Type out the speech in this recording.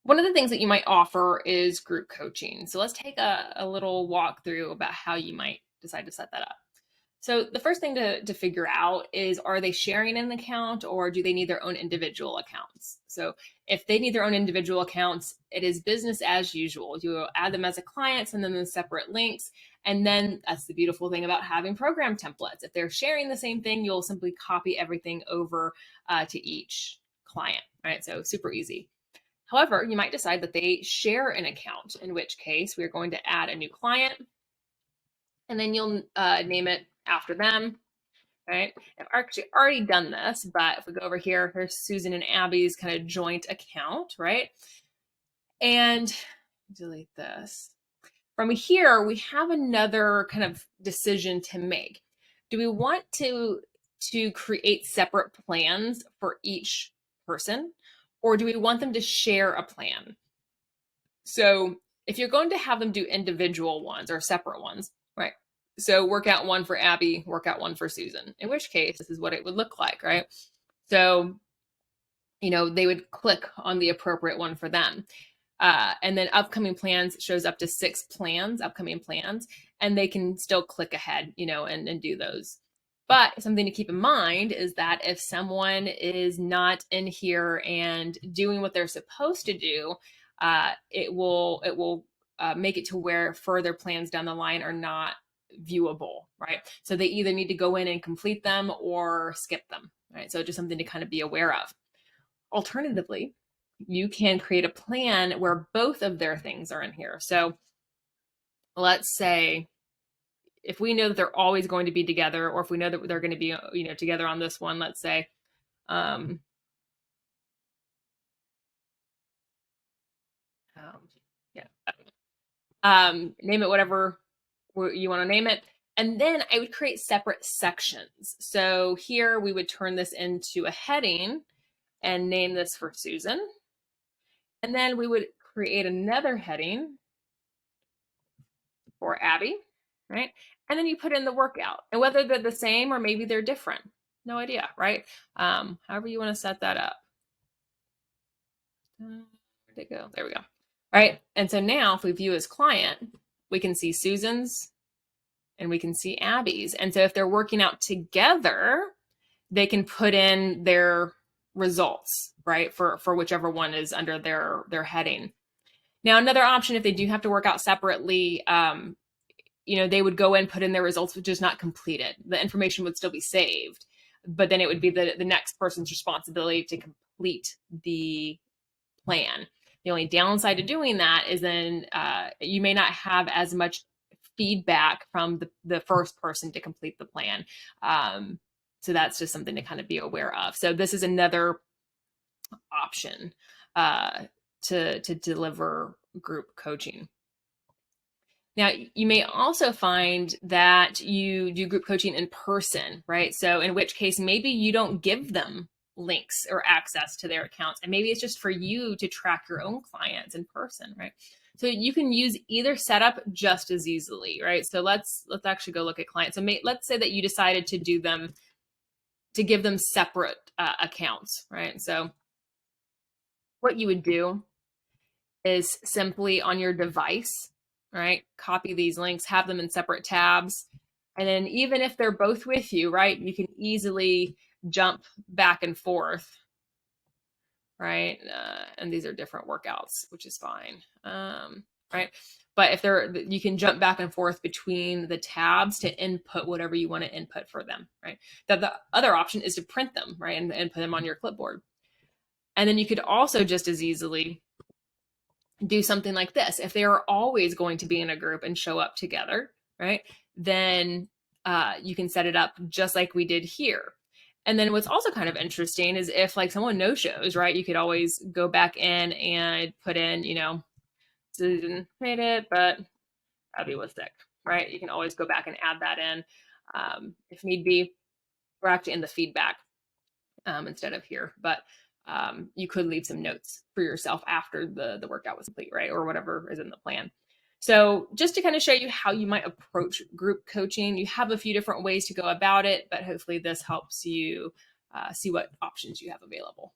One of the things that you might offer is group coaching. So let's take a little walk through about how you might decide to set that up. So the first thing to figure out is, are they sharing an account or do they need their own individual accounts? So if they need their own individual accounts, it is business as usual. You will add them as a client, send them the separate links. And then that's the beautiful thing about having program templates. If they're sharing the same thing, you'll simply copy everything over to each client, right? So super easy. However, you might decide that they share an account, in which case we're going to add a new client, and then you'll name it after them, right? I've actually already done this, but if we go over here, here's Susan and Abby's kind of joint account, right? And delete this. From here, we have another kind of decision to make. Do we want to create separate plans for each person, or do we want them to share a plan? So if you're going to have them do individual ones or separate ones, right? So workout one for Abby, workout one for Susan, in which case this is what it would look like, right? So, they would click on the appropriate one for them. And then upcoming plans shows up to 6 plans, upcoming plans, and they can still click ahead, and do those. But something to keep in mind is that if someone is not in here and doing what they're supposed to do, it will make it to where further plans down the line are not viewable, right? So they either need to go in and complete them or skip them, right? So just something to kind of be aware of. Alternatively, you can create a plan where both of their things are in here. So let's say if we know that they're always going to be together, or if we know that they're going to be, together on this one, let's say, name it whatever you want to name it. And then I would create separate sections. So here we would turn this into a heading and name this for Susan. And then we would create another heading for Abby, right? And then you put in the workout. And whether they're the same or maybe they're different, no idea, right? However you want to set that up. Where'd it go? There we go. All right. And so now if we view as client, we can see Susan's and we can see Abby's. And so if they're working out together, they can put in their results, right? For whichever one is under their heading. Now, another option, if they do have to work out separately, they would go in, put in their results, which is not completed. The information would still be saved, but then it would be the next person's responsibility to complete the plan. The only downside to doing that is then you may not have as much feedback from the first person to complete the plan. So that's just something to kind of be aware of. So this is another option to deliver group coaching. Now, you may also find that you do group coaching in person, right? So in which case, maybe you don't give them links or access to their accounts, and maybe it's just for you to track your own clients in person, right? So you can use either setup just as easily, right? So let's actually go look at clients. So let's say that you decided to give them separate accounts, right? So what you would do is simply on your device, right? Copy these links, have them in separate tabs. And then even if they're both with you, right, you can easily jump back and forth, right? And these are different workouts, which is fine, right? But if you can jump back and forth between the tabs to input whatever you want to input for them, right? The other option is to print them, right, and put them on your clipboard. And then you could also just as easily do something like this. If they are always going to be in a group and show up together, right, then you can set it up just like we did here. And then what's also kind of interesting is if like someone no-shows, right, you could always go back in and put in, Susan made it, but Abby was sick, right? You can always go back and add that in if need be. We're actually in the feedback instead of here, but you could leave some notes for yourself after the workout was complete, right? Or whatever is in the plan. So just to kind of show you how you might approach group coaching, you have a few different ways to go about it, but hopefully this helps you see what options you have available.